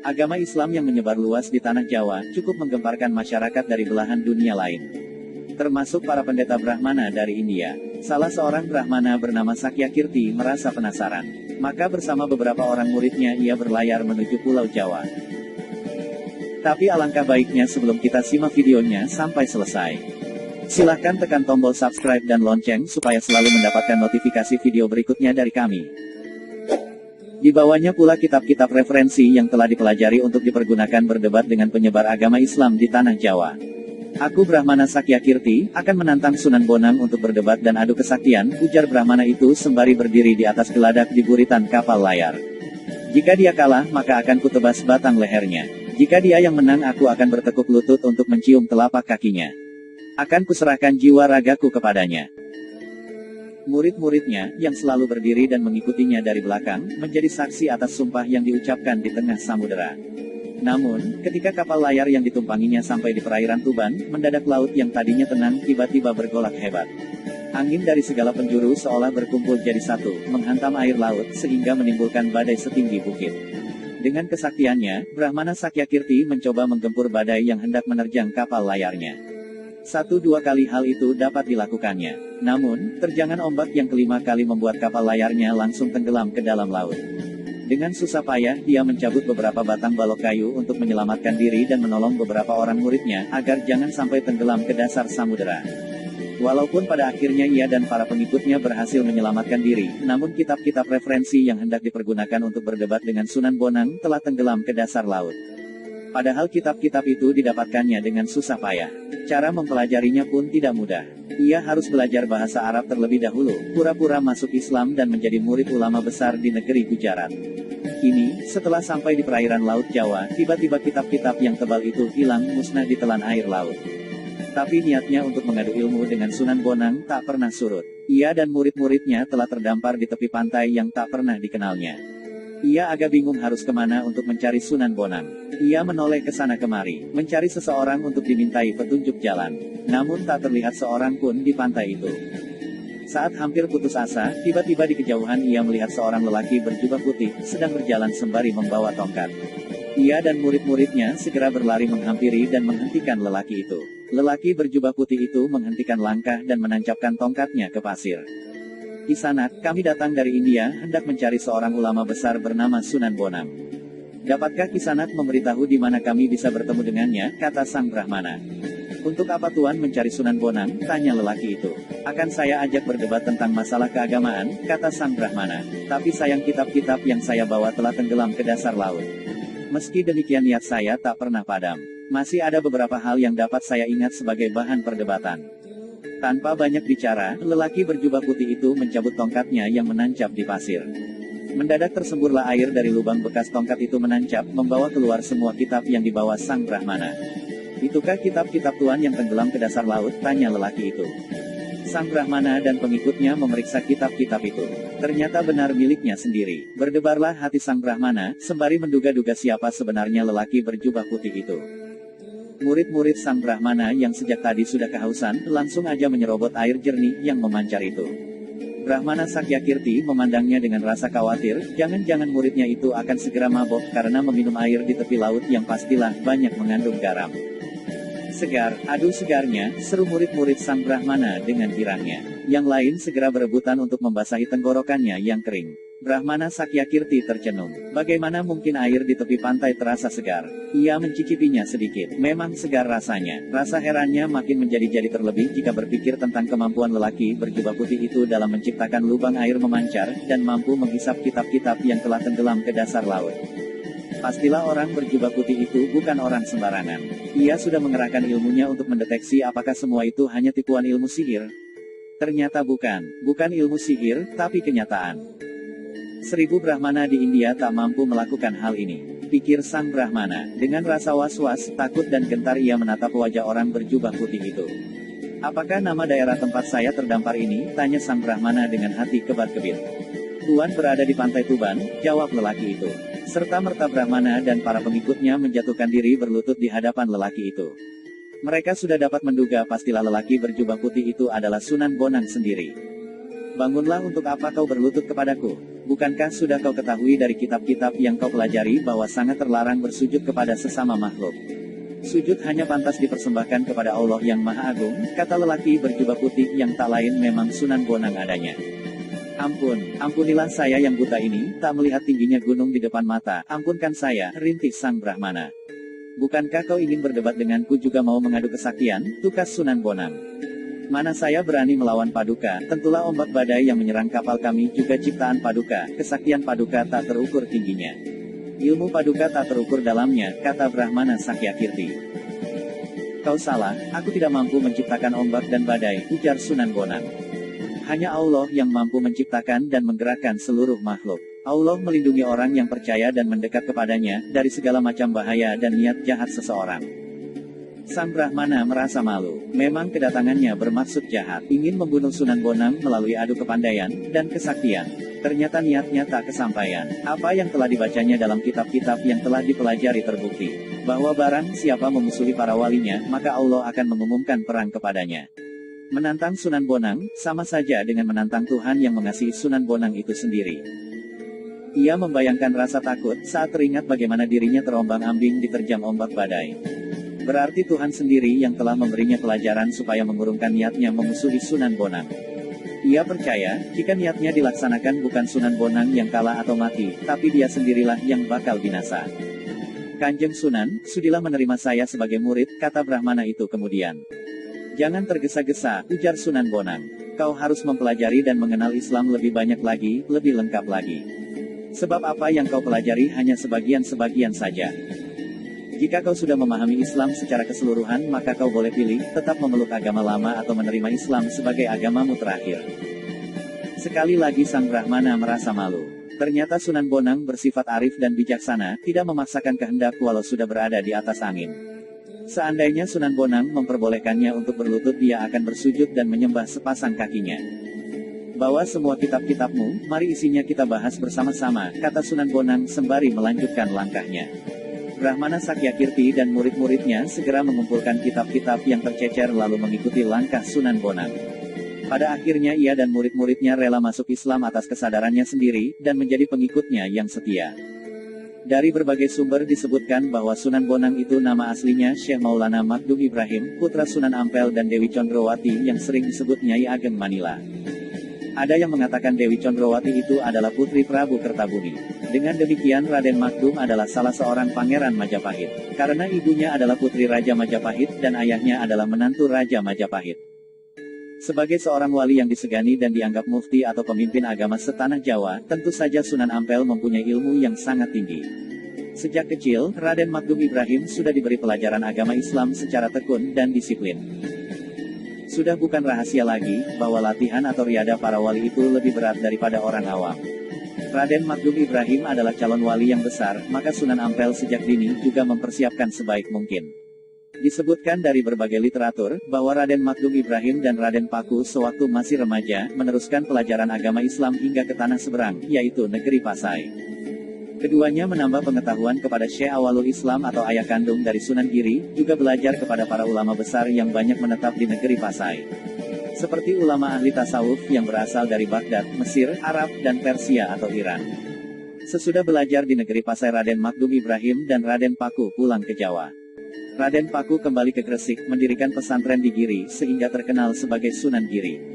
Agama Islam yang menyebar luas di tanah Jawa cukup menggemparkan masyarakat dari belahan dunia lain, termasuk para pendeta Brahmana dari India. Salah seorang Brahmana bernama Sakyakirti merasa penasaran. Maka bersama beberapa orang muridnya ia berlayar menuju Pulau Jawa. Tapi alangkah baiknya sebelum kita simak videonya sampai selesai, silahkan tekan tombol subscribe dan lonceng supaya selalu mendapatkan notifikasi video berikutnya dari kami. Di bawahnya pula kitab-kitab referensi yang telah dipelajari untuk dipergunakan berdebat dengan penyebar agama Islam di tanah Jawa. Aku Brahmana Sakyakirti, akan menantang Sunan Bonang untuk berdebat dan adu kesaktian, ujar Brahmana itu sembari berdiri di atas geladak di buritan kapal layar. Jika dia kalah, maka akan kutebas batang lehernya. Jika dia yang menang, aku akan bertekuk lutut untuk mencium telapak kakinya. Akan kuserahkan jiwa ragaku kepadanya. Murid-muridnya, yang selalu berdiri dan mengikutinya dari belakang, menjadi saksi atas sumpah yang diucapkan di tengah samudera. Namun, ketika kapal layar yang ditumpanginya sampai di perairan Tuban, mendadak laut yang tadinya tenang tiba-tiba bergolak hebat. Angin dari segala penjuru seolah berkumpul jadi satu, menghantam air laut, sehingga menimbulkan badai setinggi bukit. Dengan kesaktiannya, Brahmana Sakyakirti mencoba menggempur badai yang hendak menerjang kapal layarnya. 1-2 kali hal itu dapat dilakukannya. Namun, terjangan ombak yang kelima kali membuat kapal layarnya langsung tenggelam ke dalam laut. Dengan susah payah, dia mencabut beberapa batang balok kayu untuk menyelamatkan diri dan menolong beberapa orang muridnya, agar jangan sampai tenggelam ke dasar samudera. Walaupun pada akhirnya ia dan para pengikutnya berhasil menyelamatkan diri, namun kitab-kitab referensi yang hendak dipergunakan untuk berdebat dengan Sunan Bonang telah tenggelam ke dasar laut. Padahal kitab-kitab itu didapatkannya dengan susah payah. Cara mempelajarinya pun tidak mudah. Ia harus belajar bahasa Arab terlebih dahulu, pura-pura masuk Islam dan menjadi murid ulama besar di negeri Gujarat. Kini, setelah sampai di perairan Laut Jawa, tiba-tiba kitab-kitab yang tebal itu hilang musnah ditelan air laut. Tapi niatnya untuk mengadu ilmu dengan Sunan Bonang tak pernah surut. Ia dan murid-muridnya telah terdampar di tepi pantai yang tak pernah dikenalnya. Ia agak bingung harus kemana untuk mencari Sunan Bonang. Ia menoleh ke sana kemari, mencari seseorang untuk dimintai petunjuk jalan. Namun tak terlihat seorang pun di pantai itu. Saat hampir putus asa, tiba-tiba di kejauhan ia melihat seorang lelaki berjubah putih, sedang berjalan sembari membawa tongkat. Ia dan murid-muridnya segera berlari menghampiri dan menghentikan lelaki itu. Lelaki berjubah putih itu menghentikan langkah dan menancapkan tongkatnya ke pasir. "Kisanak, kami datang dari India, hendak mencari seorang ulama besar bernama Sunan Bonang. Dapatkah Kisanak memberitahu di mana kami bisa bertemu dengannya?" kata sang Brahmana. "Untuk apa Tuan mencari Sunan Bonang?" tanya lelaki itu. "Akan saya ajak berdebat tentang masalah keagamaan," kata sang Brahmana. "Tapi sayang kitab-kitab yang saya bawa telah tenggelam ke dasar laut. Meski demikian niat saya tak pernah padam. Masih ada beberapa hal yang dapat saya ingat sebagai bahan perdebatan." Tanpa banyak bicara, lelaki berjubah putih itu mencabut tongkatnya yang menancap di pasir. Mendadak tersemburlah air dari lubang bekas tongkat itu menancap, membawa keluar semua kitab yang dibawa sang Brahmana. "Itukah kitab-kitab Tuan yang tenggelam ke dasar laut?" tanya lelaki itu. Sang Brahmana dan pengikutnya memeriksa kitab-kitab itu. Ternyata benar miliknya sendiri. Berdebarlah hati sang Brahmana, sembari menduga-duga siapa sebenarnya lelaki berjubah putih itu. Murid-murid sang Brahmana yang sejak tadi sudah kehausan, langsung aja menyerobot air jernih yang memancar itu. Brahmana Sakyakirti memandangnya dengan rasa khawatir, jangan-jangan muridnya itu akan segera mabok karena meminum air di tepi laut yang pastilah banyak mengandung garam. "Segar, aduh segarnya," seru murid-murid sang Brahmana dengan girangnya. Yang lain segera berebutan untuk membasahi tenggorokannya yang kering. Brahmana Sakyakirti tercenung. Bagaimana mungkin air di tepi pantai terasa segar? Ia mencicipinya sedikit. Memang segar rasanya. Rasa herannya makin menjadi-jadi terlebih jika berpikir tentang kemampuan lelaki berjubah putih itu dalam menciptakan lubang air memancar, dan mampu menghisap kitab-kitab yang telah tenggelam ke dasar laut. Pastilah orang berjubah putih itu bukan orang sembarangan. Ia sudah mengerahkan ilmunya untuk mendeteksi apakah semua itu hanya tipuan ilmu sihir. Ternyata bukan ilmu sihir, tapi kenyataan. 1000 Brahmana di India tak mampu melakukan hal ini, pikir sang Brahmana. Dengan rasa was-was, takut dan gentar ia menatap wajah orang berjubah putih itu. "Apakah nama daerah tempat saya terdampar ini?" tanya sang Brahmana dengan hati kebat-kebit. "Tuan berada di pantai Tuban," jawab lelaki itu. Serta-merta Brahmana dan para pengikutnya menjatuhkan diri berlutut di hadapan lelaki itu. Mereka sudah dapat menduga pastilah lelaki berjubah putih itu adalah Sunan Bonang sendiri. Bangunlah, untuk apa kau berlutut kepadaku? Bukankah sudah kau ketahui dari kitab-kitab yang kau pelajari bahwa sangat terlarang bersujud kepada sesama makhluk? Sujud hanya pantas dipersembahkan kepada Allah yang Maha Agung, kata lelaki berjubah putih yang tak lain memang Sunan Bonang adanya. Ampunilah saya yang buta ini, tak melihat tingginya gunung di depan mata, ampunkan saya, rintih sang Brahmana. Bukankah kau ingin berdebat denganku juga mau mengadu kesaktian, tukas Sunan Bonang? Mana saya berani melawan Paduka, tentulah ombak badai yang menyerang kapal kami juga ciptaan Paduka, kesaktian Paduka tak terukur tingginya. Ilmu Paduka tak terukur dalamnya, kata Brahmana Sakyakirti. Kau salah, aku tidak mampu menciptakan ombak dan badai, ujar Sunan Bonang. Hanya Allah yang mampu menciptakan dan menggerakkan seluruh makhluk. Allah melindungi orang yang percaya dan mendekat kepadanya, dari segala macam bahaya dan niat jahat seseorang. Sang Brahmana merasa malu. Memang kedatangannya bermaksud jahat, ingin membunuh Sunan Bonang melalui adu kepandaian dan kesaktian. Ternyata niatnya tak kesampaian. Apa yang telah dibacanya dalam kitab-kitab yang telah dipelajari terbukti bahwa barang siapa memusuhi para walinya, maka Allah akan mengumumkan perang kepadanya. Menantang Sunan Bonang, sama saja dengan menantang Tuhan yang mengasihi Sunan Bonang itu sendiri. Ia membayangkan rasa takut saat teringat bagaimana dirinya terombang-ambing diterjang ombak badai. Berarti Tuhan sendiri yang telah memberinya pelajaran supaya mengurungkan niatnya memusuhi Sunan Bonang. Ia percaya, jika niatnya dilaksanakan bukan Sunan Bonang yang kalah atau mati, tapi dia sendirilah yang bakal binasa. Kanjeng Sunan, sudilah menerima saya sebagai murid, kata Brahmana itu kemudian. Jangan tergesa-gesa, ujar Sunan Bonang. Kau harus mempelajari dan mengenal Islam lebih banyak lagi, lebih lengkap lagi. Sebab apa yang kau pelajari hanya sebagian-sebagian saja. Jika kau sudah memahami Islam secara keseluruhan, maka kau boleh pilih, tetap memeluk agama lama atau menerima Islam sebagai agamamu terakhir. Sekali lagi sang Brahmana merasa malu. Ternyata Sunan Bonang bersifat arif dan bijaksana, tidak memaksakan kehendak walau sudah berada di atas angin. Seandainya Sunan Bonang memperbolehkannya untuk berlutut, dia akan bersujud dan menyembah sepasang kakinya. Bawa semua kitab-kitabmu, mari isinya kita bahas bersama-sama, kata Sunan Bonang sembari melanjutkan langkahnya. Brahmana Sakyakirti dan murid-muridnya segera mengumpulkan kitab-kitab yang tercecer lalu mengikuti langkah Sunan Bonang. Pada akhirnya ia dan murid-muridnya rela masuk Islam atas kesadarannya sendiri, dan menjadi pengikutnya yang setia. Dari berbagai sumber disebutkan bahwa Sunan Bonang itu nama aslinya Syekh Maulana Magdum Ibrahim, putra Sunan Ampel dan Dewi Condrowati yang sering disebut Nyai Ageng Manila. Ada yang mengatakan Dewi Condrowati itu adalah putri Prabu Kertabumi. Dengan demikian Raden Magdum adalah salah seorang pangeran Majapahit. Karena ibunya adalah putri Raja Majapahit dan ayahnya adalah menantu Raja Majapahit. Sebagai seorang wali yang disegani dan dianggap mufti atau pemimpin agama setanah Jawa, tentu saja Sunan Ampel mempunyai ilmu yang sangat tinggi. Sejak kecil, Raden Magdum Ibrahim sudah diberi pelajaran agama Islam secara tekun dan disiplin. Sudah bukan rahasia lagi, bahwa latihan atau riada para wali itu lebih berat daripada orang awam. Raden Magdum Ibrahim adalah calon wali yang besar, maka Sunan Ampel sejak dini juga mempersiapkan sebaik mungkin. Disebutkan dari berbagai literatur, bahwa Raden Magdum Ibrahim dan Raden Paku sewaktu masih remaja, meneruskan pelajaran agama Islam hingga ke tanah seberang, yaitu negeri Pasai. Keduanya menambah pengetahuan kepada Syekh Awalul Islam atau ayah kandung dari Sunan Giri, juga belajar kepada para ulama besar yang banyak menetap di negeri Pasai. Seperti ulama ahli tasawuf yang berasal dari Baghdad, Mesir, Arab, dan Persia atau Iran. Sesudah belajar di negeri Pasai, Raden Magdum Ibrahim dan Raden Paku pulang ke Jawa. Raden Paku kembali ke Gresik, mendirikan pesantren di Giri, sehingga terkenal sebagai Sunan Giri.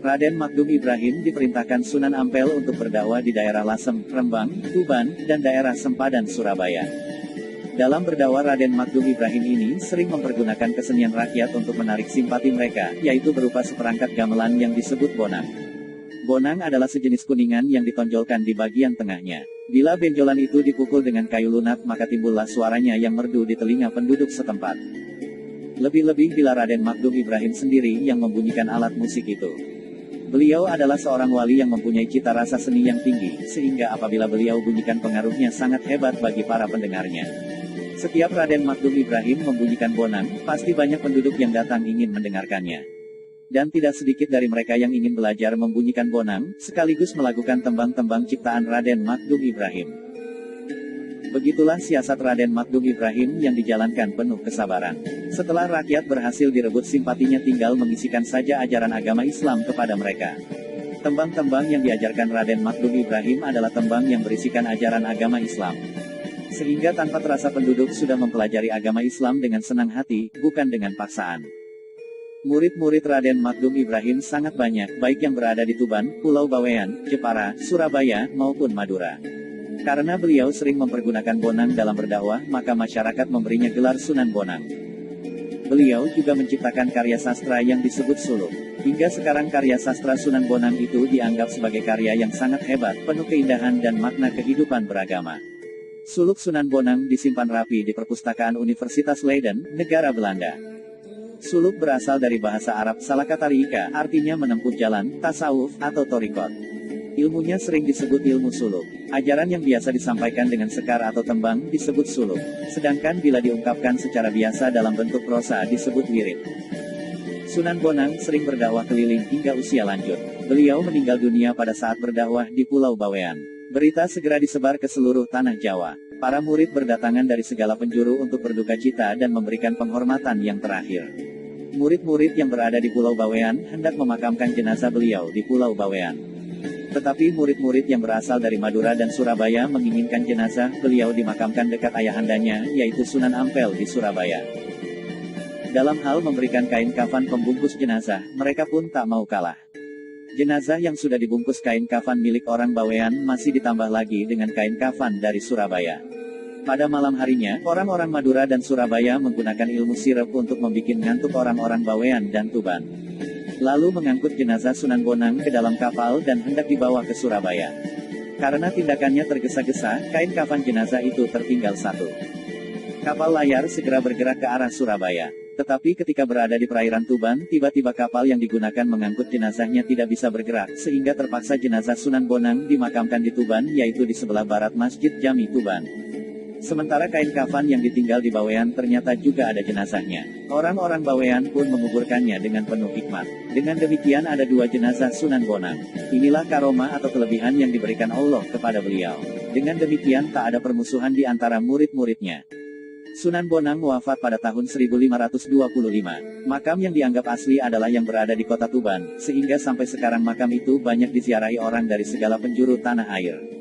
Raden Magdum Ibrahim diperintahkan Sunan Ampel untuk berdakwah di daerah Lasem, Rembang, Tuban, dan daerah Sempadan, Surabaya. Dalam berdakwah Raden Magdum Ibrahim ini sering mempergunakan kesenian rakyat untuk menarik simpati mereka, yaitu berupa seperangkat gamelan yang disebut bonang. Bonang adalah sejenis kuningan yang ditonjolkan di bagian tengahnya. Bila benjolan itu dipukul dengan kayu lunak, maka timbullah suaranya yang merdu di telinga penduduk setempat. Lebih-lebih bila Raden Magdum Ibrahim sendiri yang membunyikan alat musik itu. Beliau adalah seorang wali yang mempunyai cita rasa seni yang tinggi, sehingga apabila beliau bunyikan pengaruhnya sangat hebat bagi para pendengarnya. Setiap Raden Magdum Ibrahim membunyikan bonang, pasti banyak penduduk yang datang ingin mendengarkannya. Dan tidak sedikit dari mereka yang ingin belajar membunyikan bonang, sekaligus melakukan tembang-tembang ciptaan Raden Magdum Ibrahim. Begitulah siasat Raden Magdum Ibrahim yang dijalankan penuh kesabaran. Setelah rakyat berhasil direbut simpatinya, tinggal mengisikan saja ajaran agama Islam kepada mereka. Tembang-tembang yang diajarkan Raden Makdum Ibrahim adalah tembang yang berisikan ajaran agama Islam. Sehingga tanpa terasa penduduk sudah mempelajari agama Islam dengan senang hati, bukan dengan paksaan. Murid-murid Raden Makdum Ibrahim sangat banyak, baik yang berada di Tuban, Pulau Bawean, Jepara, Surabaya, maupun Madura. Karena beliau sering mempergunakan Bonang dalam berdakwah, maka masyarakat memberinya gelar Sunan Bonang. Beliau juga menciptakan karya sastra yang disebut suluk. Hingga sekarang karya sastra Sunan Bonang itu dianggap sebagai karya yang sangat hebat, penuh keindahan dan makna kehidupan beragama. Suluk Sunan Bonang disimpan rapi di perpustakaan Universitas Leiden, negara Belanda. Suluk berasal dari bahasa Arab salakatarika, artinya menempuh jalan, tasawuf, atau torikot. Ilmunya sering disebut ilmu suluk. Ajaran yang biasa disampaikan dengan sekar atau tembang disebut suluk. Sedangkan bila diungkapkan secara biasa dalam bentuk prosa disebut wirid. Sunan Bonang sering berdakwah keliling hingga usia lanjut. Beliau meninggal dunia pada saat berdakwah di Pulau Bawean. Berita segera disebar ke seluruh tanah Jawa. Para murid berdatangan dari segala penjuru untuk berduka cita dan memberikan penghormatan yang terakhir. Murid-murid yang berada di Pulau Bawean hendak memakamkan jenazah beliau di Pulau Bawean. Tetapi murid-murid yang berasal dari Madura dan Surabaya menginginkan jenazah beliau dimakamkan dekat ayahandanya, yaitu Sunan Ampel di Surabaya. Dalam hal memberikan kain kafan pembungkus jenazah, mereka pun tak mau kalah. Jenazah yang sudah dibungkus kain kafan milik orang Bawean masih ditambah lagi dengan kain kafan dari Surabaya. Pada malam harinya, orang-orang Madura dan Surabaya menggunakan ilmu sirep untuk membuat ngantuk orang-orang Bawean dan Tuban. Lalu mengangkut jenazah Sunan Bonang ke dalam kapal dan hendak dibawa ke Surabaya. Karena tindakannya tergesa-gesa, kain kafan jenazah itu tertinggal satu. Kapal layar segera bergerak ke arah Surabaya. Tetapi ketika berada di perairan Tuban, tiba-tiba kapal yang digunakan mengangkut jenazahnya tidak bisa bergerak, sehingga terpaksa jenazah Sunan Bonang dimakamkan di Tuban, yaitu di sebelah barat Masjid Jami Tuban. Sementara kain kafan yang ditinggal di Bawean ternyata juga ada jenazahnya. Orang-orang Bawean pun menguburkannya dengan penuh hikmat. Dengan demikian ada dua jenazah Sunan Bonang. Inilah karomah atau kelebihan yang diberikan Allah kepada beliau. Dengan demikian tak ada permusuhan di antara murid-muridnya. Sunan Bonang wafat pada tahun 1525. Makam yang dianggap asli adalah yang berada di kota Tuban, sehingga sampai sekarang makam itu banyak diziarahi orang dari segala penjuru tanah air.